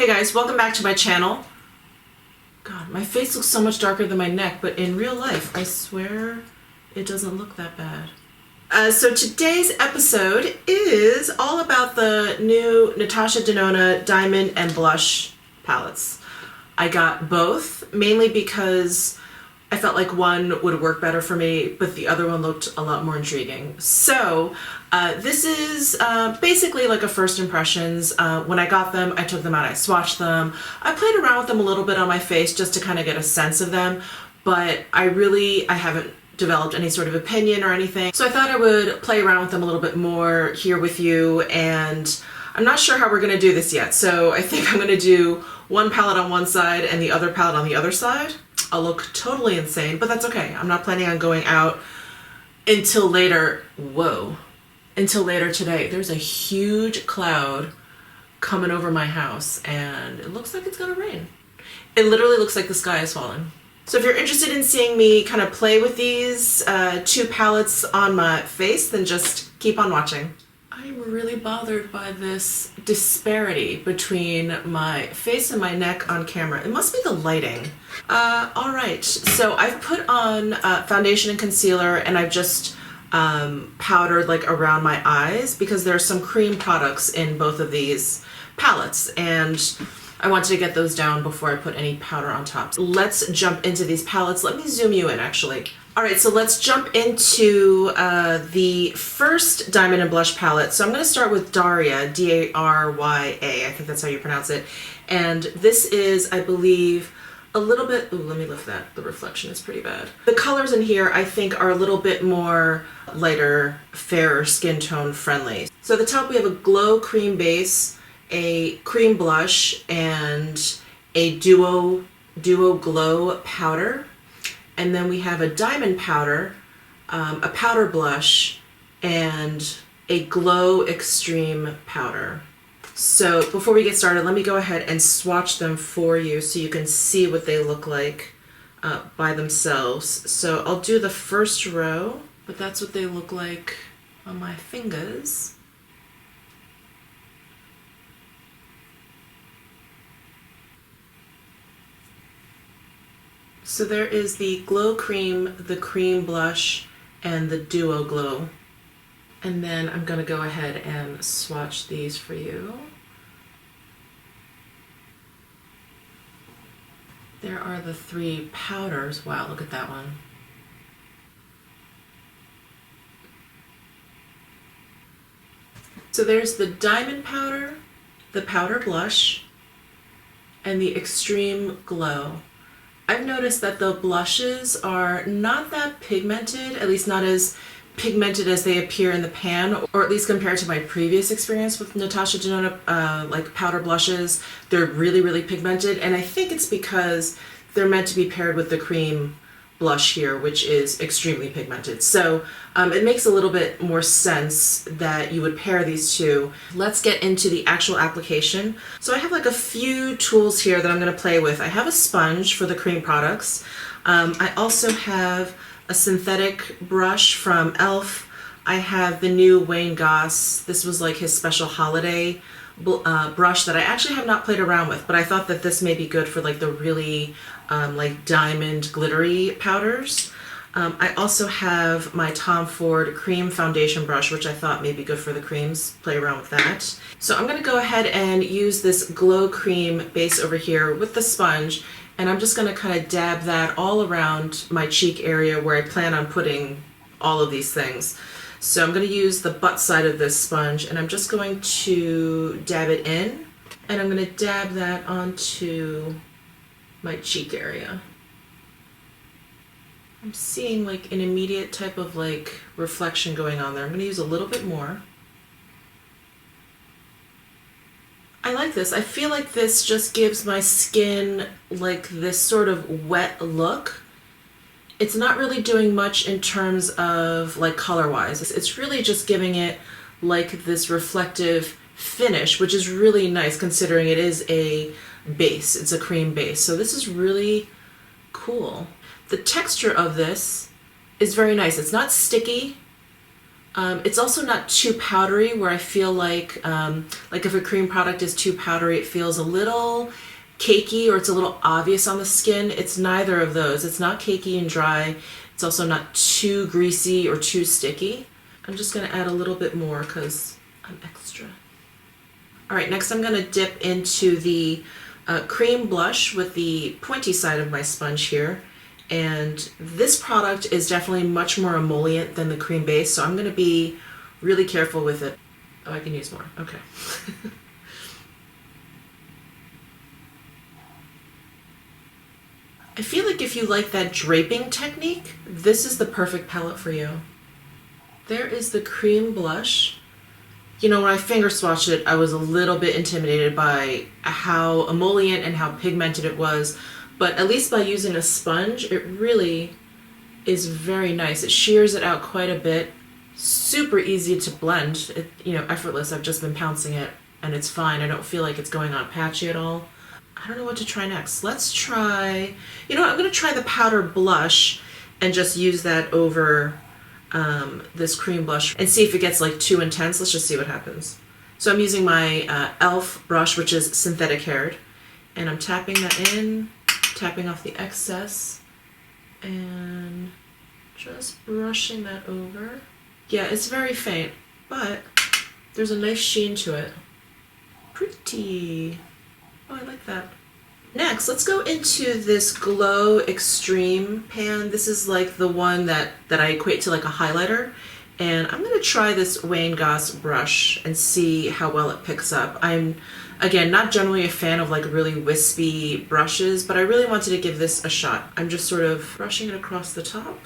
Hey guys, welcome back to my channel. God, my face looks so much darker than my neck, but in real life, I swear it doesn't look that bad. So today's episode is all about the new NATASHA Denona Diamond and Blush palettes. I got both, mainly because I felt like one would work better for me, but the other one looked a lot more intriguing. So this is basically like a first impressions. When I got them, I took them out, I swatched them. I played around with them a little bit on my face just to kind of get a sense of them, but I haven't developed any sort of opinion or anything. So I thought I would play around with them a little bit more here with you, and I'm not sure how we're gonna do this yet. So I think I'm gonna do one palette on one side and the other palette on the other side. I'll look totally insane, but that's okay. I'm not planning on going out until later. Whoa. Until later today. There's a huge cloud coming over my house and it looks like it's gonna rain. It literally looks like the sky is falling. So if you're interested in seeing me kind of play with these two palettes on my face, then just keep on watching. I'm really bothered by this disparity between my face and my neck on camera. It must be the lighting. Alright, so I've put on foundation and concealer, and I've just powdered like around my eyes because there's some cream products in both of these palettes, and I wanted to get those down before I put any powder on top. Let's jump into these palettes. Let me zoom you in actually. Alright, so let's jump into the first Diamond and Blush palette. So I'm going to start with Darya, D-A-R-Y-A, I think that's how you pronounce it. And this is, I believe, a little bit, ooh, let me lift that, the reflection is pretty bad. The colors in here I think are a little bit more lighter, fairer skin tone friendly. So at the top we have a glow cream base, a cream blush, and a duo glow powder. And then we have a diamond powder, a powder blush, and a glow extreme powder. So before we get started, let me go ahead and swatch them for you so you can see what they look like by themselves. So I'll do the first row, but that's what they look like on my fingers. So there is the glow cream, the cream blush, and the duo glow. And then I'm gonna go ahead and swatch these for you. There are the three powders. Wow, look at that one. So there's the diamond powder, the powder blush, and the extreme glow. I've noticed that the blushes are not that pigmented, at least not as pigmented as they appear in the pan, or at least compared to my previous experience with NATASHA Denona, like powder blushes. They're really, really pigmented, and I think it's because they're meant to be paired with the cream blush here, which is extremely pigmented. So it makes a little bit more sense that you would pair these two. Let's get into the actual application. So I have like a few tools here that I'm going to play with. I have a sponge for the cream products. I also have a synthetic brush from e.l.f. I have the new Wayne Goss. This was like his special holiday brush that I actually have not played around with, but I thought that this may be good for like the really like diamond glittery powders. I also have my Tom Ford cream foundation brush, which I thought may be good for the creams. Play around with that. So I'm going to go ahead and use this glow cream base over here with the sponge, and I'm just going to kind of dab that all around my cheek area where I plan on putting all of these things. So I'm going to use the butt side of this sponge, and I'm just going to dab it in, and I'm going to dab that onto my cheek area. I'm seeing like an immediate type of like reflection going on there. I'm going to use a little bit more. I like this. I feel like this just gives my skin like this sort of wet look. It's not really doing much in terms of like color wise. It's really just giving it like this reflective finish, which is really nice considering it is a base. It's a cream base. So this is really cool. The texture of this is very nice. It's not sticky, It's also not too powdery where I feel like if a cream product is too powdery, it feels a little cakey or it's a little obvious on the skin. It's neither of those. It's not cakey and dry. It's also not too greasy or too sticky. I'm just gonna add a little bit more because I'm extra. All right, next I'm gonna dip into the cream blush with the pointy side of my sponge here. And this product is definitely much more emollient than the cream base, so I'm gonna be really careful with it. Oh, I can use more, okay. I feel like if you like that draping technique, this is the perfect palette for you. There is the cream blush. You know, when I finger swatched it, I was a little bit intimidated by how emollient and how pigmented it was, but at least by using a sponge, it really is very nice. It shears it out quite a bit. Super easy to blend. Effortless. I've just been pouncing it and it's fine. I don't feel like it's going on patchy at all. I don't know what to try next. Let's try, I'm gonna try the powder blush and just use that over this cream blush and see if it gets like too intense. Let's just see what happens. So I'm using my e.l.f. brush, which is synthetic haired, and I'm tapping that in, tapping off the excess, and just brushing that over. Yeah, it's very faint, but there's a nice sheen to it. Pretty. Oh, I like that. Next, let's go into this Glow Extreme pan. This is like the one that I equate to like a highlighter. And I'm going to try this Wayne Goss brush and see how well it picks up. I'm, again, not generally a fan of like really wispy brushes, but I really wanted to give this a shot. I'm just sort of brushing it across the top.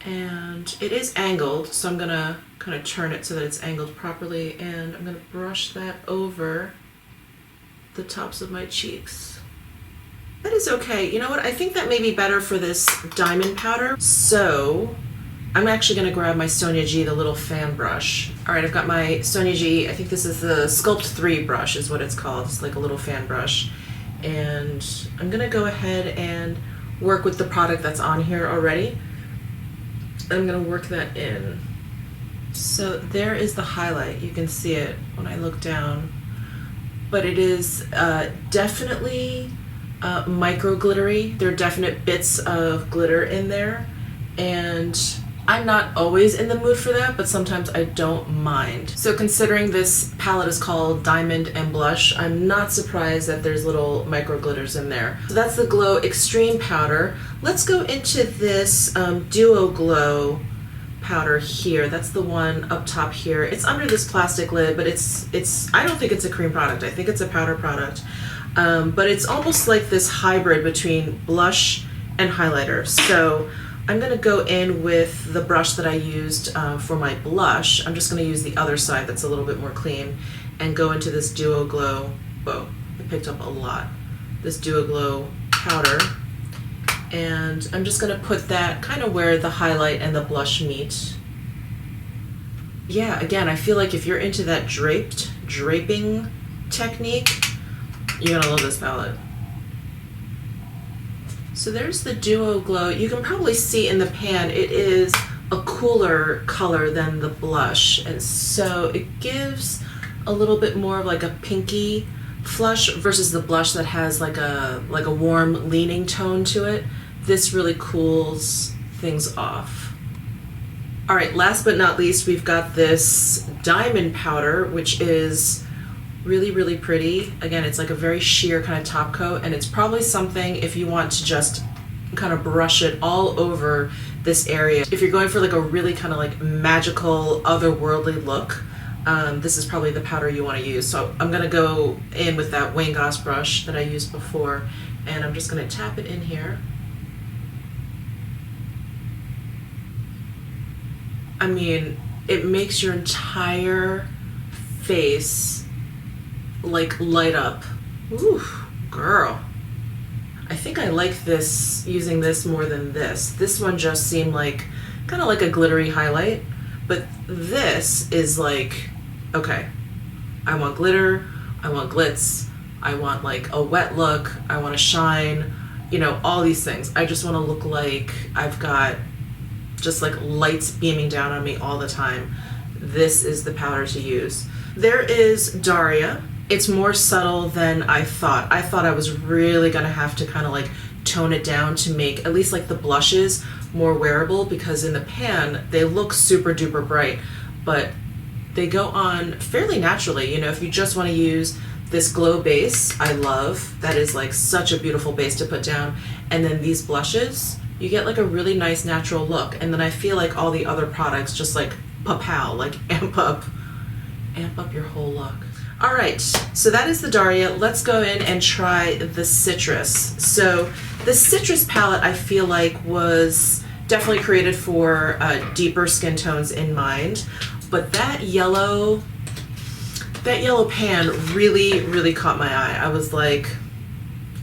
And it is angled, so I'm going to kind of turn it so that it's angled properly. And I'm going to brush that over the tops of my cheeks. That is okay. You know what? I think that may be better for this diamond powder. So I'm actually going to grab my Sonia G, the little fan brush. All right, I've got my Sonia G. I think this is the Sculpt 3 brush is what it's called. It's like a little fan brush. And I'm going to go ahead and work with the product that's on here already. I'm going to work that in. So there is the highlight. You can see it when I look down. But it is definitely micro glittery. There are definite bits of glitter in there, and I'm not always in the mood for that, but sometimes I don't mind. So considering this palette is called Diamond and Blush, I'm not surprised that there's little micro glitters in there. So that's the Glow Extreme powder. Let's go into this Duo Glow powder here. That's the one up top here. It's under this plastic lid, but it's I don't think it's a cream product. I think it's a powder product. But it's almost like this hybrid between blush and highlighter. So I'm going to go in with the brush that I used for my blush. I'm just going to use the other side that's a little bit more clean and go into this Duo Glow. Whoa, I picked up a lot. This Duo Glow powder. And I'm just going to put that kind of where the highlight and the blush meet. Yeah, again, I feel like if you're into that draping technique, you're gonna love this palette. So there's the Duo Glow. You can probably see in the pan it is a cooler color than the blush, and so it gives a little bit more of like a pinky flush versus the blush that has like a warm leaning tone to it. This really cools things off. All right, last but not least, we've got this diamond powder, which is really, really pretty. Again, it's like a very sheer kind of top coat, and it's probably something if you want to just kind of brush it all over this area. If you're going for like a really kind of like magical, otherworldly look, this is probably the powder you want to use. So I'm gonna go in with that Wayne Goss brush that I used before, and I'm just gonna tap it in here. I mean, it makes your entire face like light up. Ooh, girl. I think I like this, using this more than this. This one just seemed like, kind of like a glittery highlight, but this is like, okay, I want glitter, I want glitz, I want like a wet look, I want to shine, all these things. I just want to look like I've got just like lights beaming down on me all the time, this is the powder to use. There is Darya. It's more subtle than I thought. I thought I was really gonna have to kind of like tone it down to make at least like the blushes more wearable, because in the pan they look super duper bright, but they go on fairly naturally. You know, if you just want to use this glow base, I love, that is like such a beautiful base to put down, and then these blushes, you get like a really nice natural look. And then I feel like all the other products just like pow, like amp up your whole look. All right, so that is the Darya. Let's go in and try the Citrus. So the Citrus palette I feel like was definitely created for deeper skin tones in mind, but that yellow pan really caught my eye. I was like,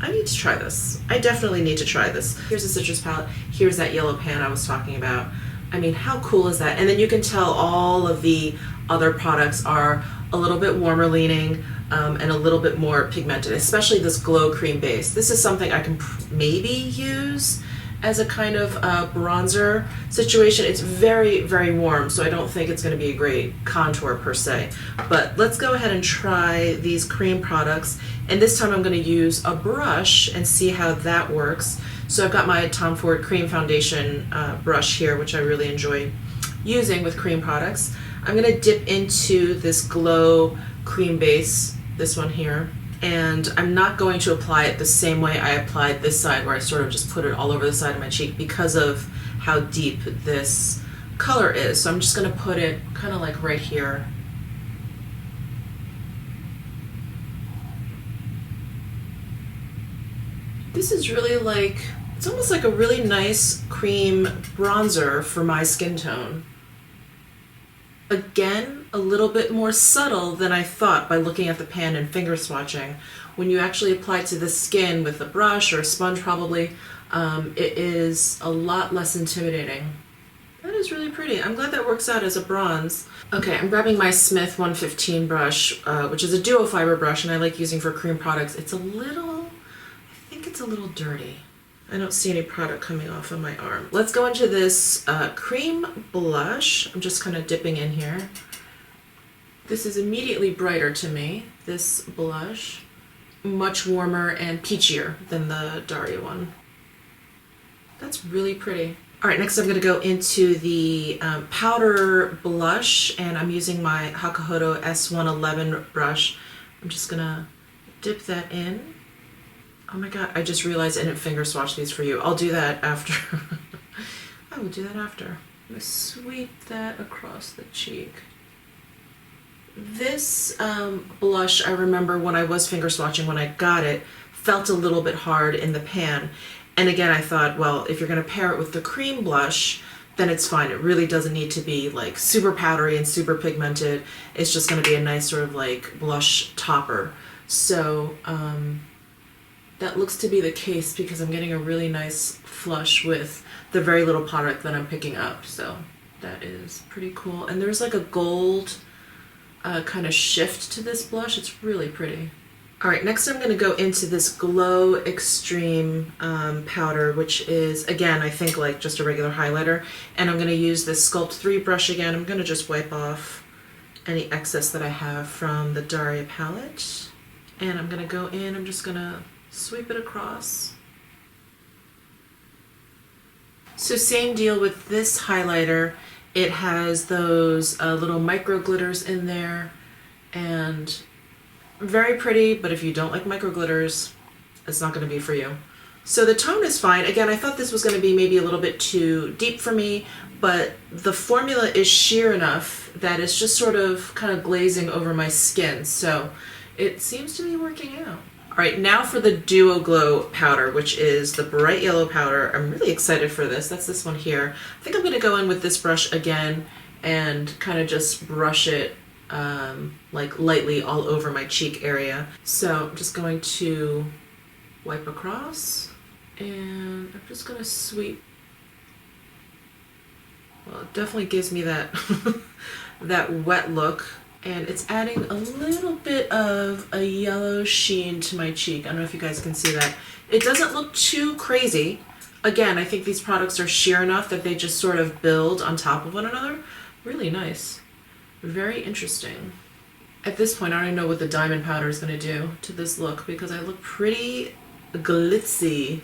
I need to try this. I definitely need to try this. Here's the Citrus palette. Here's that yellow pan I was talking about. I mean, how cool is that? And then you can tell all of the other products are a little bit warmer leaning and a little bit more pigmented, especially this glow cream base. This is something I can maybe use as a kind of bronzer situation. It's very warm, so I don't think it's going to be a great contour per se. But let's go ahead and try these cream products. And this time I'm going to use a brush and see how that works. So I've got my Tom Ford Cream Foundation brush here, which I really enjoy using with cream products. I'm going to dip into this glow cream base, this one here, and I'm not going to apply it the same way I applied this side, where I sort of just put it all over the side of my cheek because of how deep this color is. So I'm just going to put it kind of like right here. This is really like, it's almost like a really nice cream bronzer for my skin tone. Again, a little bit more subtle than I thought by looking at the pan and finger swatching. When you actually apply it to the skin with a brush or a sponge probably, it is a lot less intimidating. That is really pretty. I'm glad that works out as a bronze. Okay, I'm grabbing my Smith 115 brush, which is a duo fiber brush, and I like using for cream products. It's a little, I think it's a little dirty. I don't see any product coming off of my arm. Let's go into this cream blush. I'm just kind of dipping in here. This is immediately brighter to me, this blush. Much warmer and peachier than the Darya one. That's really pretty. All right, next I'm going to go into the powder blush, and I'm using my Hakuhodo S111 brush. I'm just going to dip that in. Oh my god, I just realized I didn't finger swatch these for you. I'll do that after. I will do that after. I'm going to sweep that across the cheek. This blush, I remember when I was finger swatching, when I got it, felt a little bit hard in the pan. And again, I thought, well, if you're going to pair it with the cream blush, then it's fine. It really doesn't need to be like super powdery and super pigmented. It's just going to be a nice sort of like blush topper. So, that looks to be the case because I'm getting a really nice flush with the very little product that I'm picking up. So that is pretty cool. And there's like a gold kind of shift to this blush. It's really pretty. All right, next I'm going to go into this Glow Extreme powder, which is, again, I think like just a regular highlighter. And I'm going to use this Sculpt 3 brush again. I'm going to just wipe off any excess that I have from the Darya palette. And I'm going to go in, I'm just going to sweep it across. So same deal with this highlighter. It has those little micro glitters in there, and very pretty, but if you don't like micro glitters, it's not going to be for you. So the tone is fine. Again, I thought this was going to be maybe a little bit too deep for me, but the formula is sheer enough that it's just sort of kind of glazing over my skin, so it seems to be working out. All right, now for the Duo Glow powder, which is the bright yellow powder. I'm really excited for this. That's this one here. I think I'm going to go in with this brush again and kind of just brush it like lightly all over my cheek area. So I'm just going to wipe across, and I'm just going to sweep. Well, it definitely gives me that that wet look. And it's adding a little bit of a yellow sheen to my cheek. I don't know if you guys can see that. It doesn't look too crazy. Again, I think these products are sheer enough that they just sort of build on top of one another. Really nice. Very interesting. At this point, I don't even know what the diamond powder is going to do to this look because I look pretty glitzy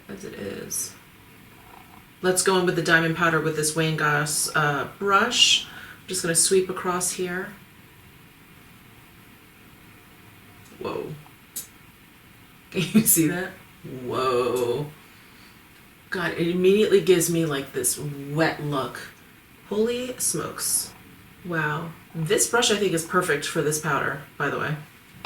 as it is. Let's go in with the diamond powder with this Wayne Goss brush. I'm just going to sweep across here. Whoa. Can you see that? Whoa. God, it immediately gives me like this wet look. Holy smokes. Wow. This brush I think is perfect for this powder, by the way.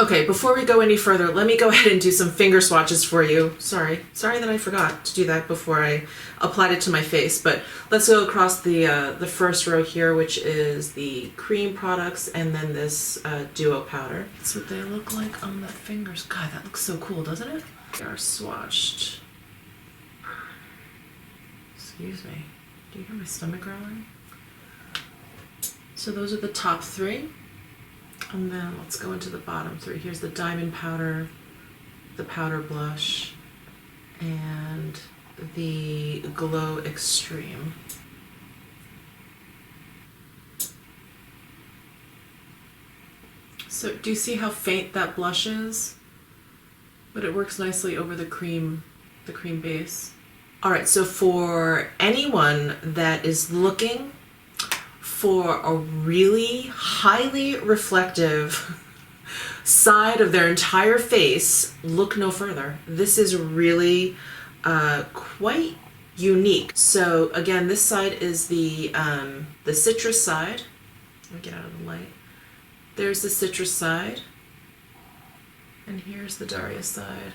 Okay, before we go any further, let me go ahead and do some finger swatches for you. Sorry that I forgot to do that before I applied it to my face, but let's go across the first row here, which is the cream products and then this duo powder. That's what they look like on the fingers. God, that looks so cool, doesn't it? They are swatched. Excuse me. Do you hear my stomach growling? So those are the top three. And then let's go into the bottom three. Here's the diamond powder, the powder blush, and the Glow Extreme. So do you see how faint that blush is? But it works nicely over the cream base. All right, so for anyone that is looking for a really highly reflective side of their entire face, look no further. This is really quite unique. So again, this side is the citrus side. Let me get out of the light. There's the citrus side, and here's the Darya side.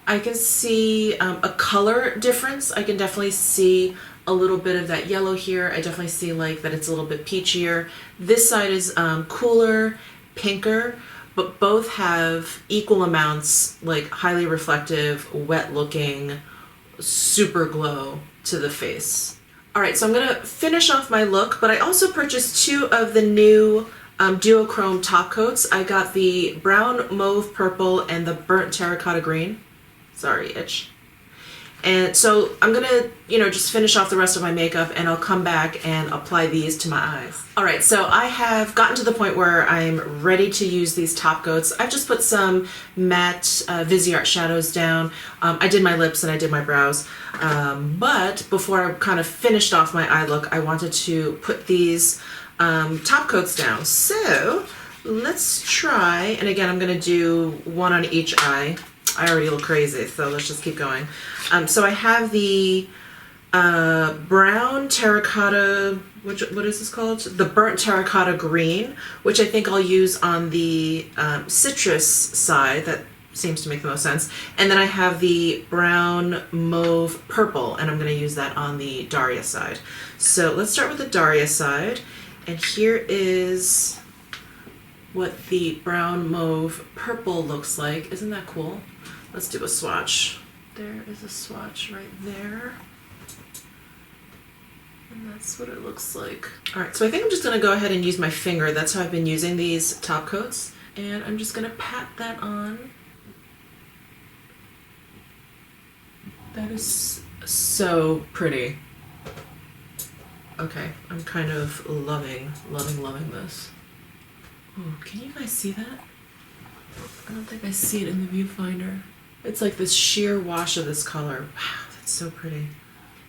I can see a color difference. I can definitely see a little bit of that yellow here. I definitely see like that it's a little bit peachier. This side is cooler, pinker, but both have equal amounts, like highly reflective, wet looking, super glow to the face. All right, so I'm gonna finish off my look, but I also purchased two of the new duochrome top coats. I got the brown mauve purple and the burnt terracotta green. Sorry, itch. And so I'm gonna, just finish off the rest of my makeup and I'll come back and apply these to my eyes. All right, so I have gotten to the point where I'm ready to use these top coats. I've just put some matte Viseart shadows down. I did my lips and I did my brows. But before I kind of finished off my eye look, I wanted to put these top coats down. So let's try, and again, I'm gonna do one on each eye. I already look crazy, so let's just keep going. So I have the brown terracotta, what is this called? The burnt terracotta green, which I think I'll use on the citrus side. That seems to make the most sense. And then I have the brown mauve purple, and I'm going to use that on the Darya side. So let's start with the Darya side. And here is what the brown mauve purple looks like. Isn't that cool? Let's do a swatch. There is a swatch right there. And that's what it looks like. All right, so I think I'm just gonna go ahead and use my finger. That's how I've been using these top coats. And I'm just gonna pat that on. That is so pretty. Okay, I'm kind of loving this. Oh, can you guys see that? I don't think I see it in the viewfinder. It's like this sheer wash of this color. Wow, that's so pretty.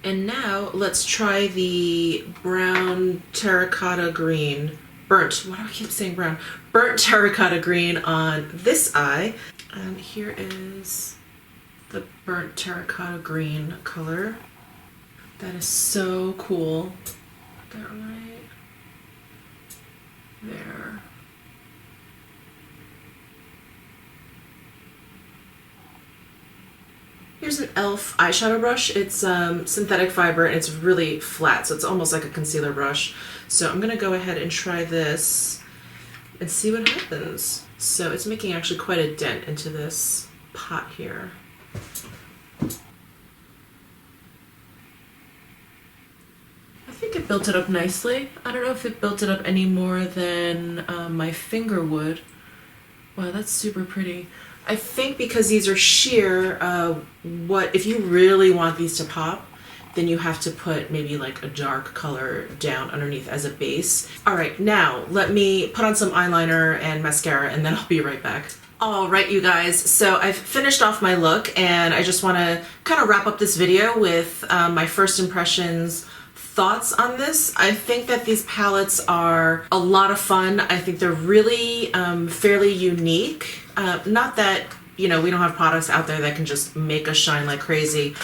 And now let's try the brown terracotta green. Burnt, why do I keep saying brown? Burnt terracotta green on this eye. And here is the burnt terracotta green color. That is so cool. Got that right there. Here's an e.l.f. eyeshadow brush. It's synthetic fiber and it's really flat, so it's almost like a concealer brush. So I'm gonna go ahead and try this and see what happens. So it's making actually quite a dent into this pot here. I think it built it up nicely. I don't know if it built it up any more than my finger would, Wow, that's super pretty. I think because these are sheer, if you really want these to pop, then you have to put maybe like a dark color down underneath as a base. All right, now let me put on some eyeliner and mascara and then I'll be right back. All right, you guys, so I've finished off my look and I just wanna kind of wrap up this video with my first impressions, thoughts on this. I think that these palettes are a lot of fun. I think they're really fairly unique. Not that, you know, we don't have products out there that can just make us shine like crazy,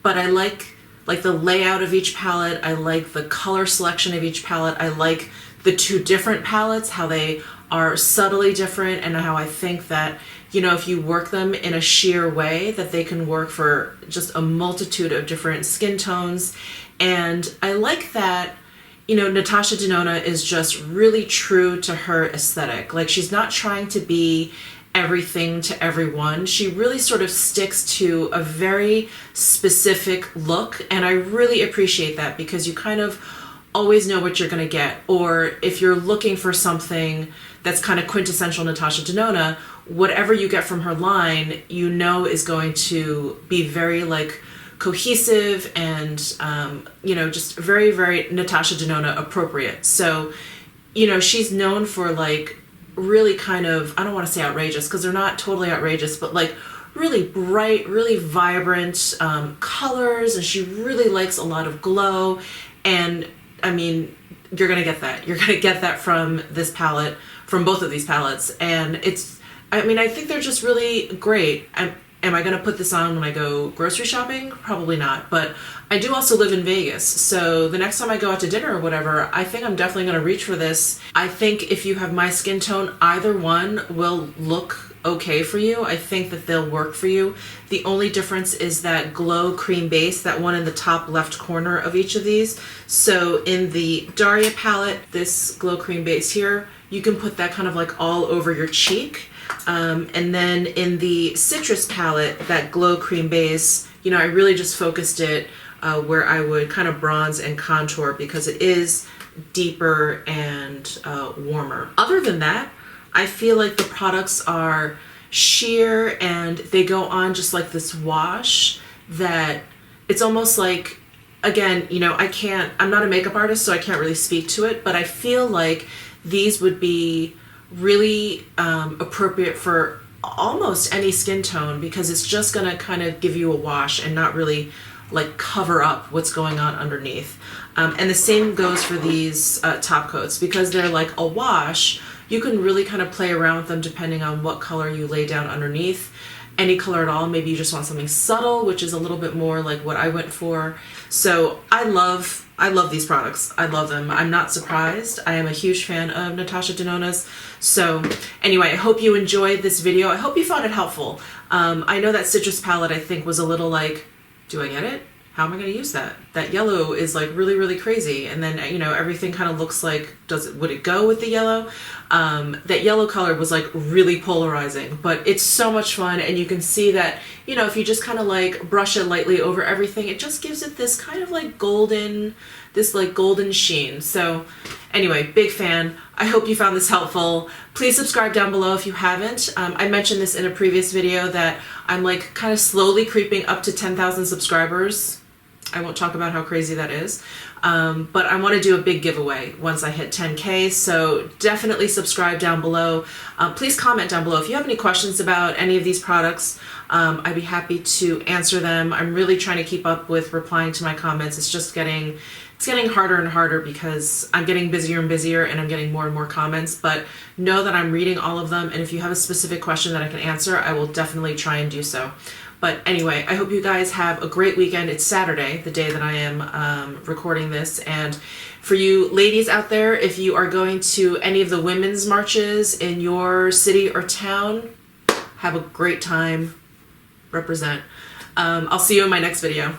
but I like the layout of each palette. I like the color selection of each palette. I like the two different palettes, how they are subtly different, and how I think that, you know, if you work them in a sheer way, that they can work for just a multitude of different skin tones. And I like that, you know, NATASHA DENONA is just really true to her aesthetic. Like, she's not trying to be everything to everyone. She really sort of sticks to a very specific look, and I really appreciate that because you kind of always know what you're gonna get. Or if you're looking for something that's kind of quintessential NATASHA DENONA, whatever you get from her line, you know, is going to be very like cohesive and you know, just very, very NATASHA DENONA appropriate. So, you know, she's known for like really kind of, I don't want to say outrageous because they're not totally outrageous, but like really bright, really vibrant colors, and she really likes a lot of glow. And I mean, you're gonna get that. You're gonna get that from this palette, from both of these palettes, and it's, I mean, I think they're just really great. Am I gonna put this on when I go grocery shopping? Probably not, but I do also live in Vegas, so the next time I go out to dinner or whatever, I think I'm definitely gonna reach for this. I think if you have my skin tone, either one will look okay for you. I think that they'll work for you. The only difference is that glow cream base, that one in the top left corner of each of these. So in the Darya palette, this glow cream base here, you can put that kind of like all over your cheek. And then in the Citrus palette, that glow cream base, you know, I really just focused it where I would kind of bronze and contour because it is deeper and warmer. Other than that, I feel like the products are sheer and they go on just like this wash that it's almost like, again, you know, I'm not a makeup artist, so I can't really speak to it, but I feel like these would be really appropriate for almost any skin tone because it's just gonna kind of give you a wash and not really like cover up what's going on underneath. And the same goes for these top coats because they're like a wash. You can really kind of play around with them depending on what color you lay down underneath. Any color at all. Maybe you just want something subtle, which is a little bit more like what I went for. So I love these products. I love them. I'm not surprised. I am a huge fan of NATASHA DENONA's. So anyway, I hope you enjoyed this video. I hope you found it helpful. I know that Citrus palette I think was a little like, do I get it? How am I going to use that? That yellow is like really, really crazy. And then, you know, everything kind of looks like, would it go with the yellow? That yellow color was like really polarizing, but it's so much fun. And you can see that, you know, if you just kind of like brush it lightly over everything, it just gives it this kind of like golden, golden sheen. So anyway, big fan. I hope you found this helpful. Please subscribe down below if you haven't. I mentioned this in a previous video that I'm like kind of slowly creeping up to 10,000 subscribers. I won't talk about how crazy that is, but I want to do a big giveaway once I hit 10K, so definitely subscribe down below. Please comment down below if you have any questions about any of these products. I'd be happy to answer them. I'm really trying to keep up with replying to my comments. It's just getting harder and harder because I'm getting busier and busier and I'm getting more and more comments, but know that I'm reading all of them, and if you have a specific question that I can answer, I will definitely try and do so. But anyway, I hope you guys have a great weekend. It's Saturday, the day that I am recording this. And for you ladies out there, if you are going to any of the women's marches in your city or town, have a great time. Represent. I'll see you in my next video.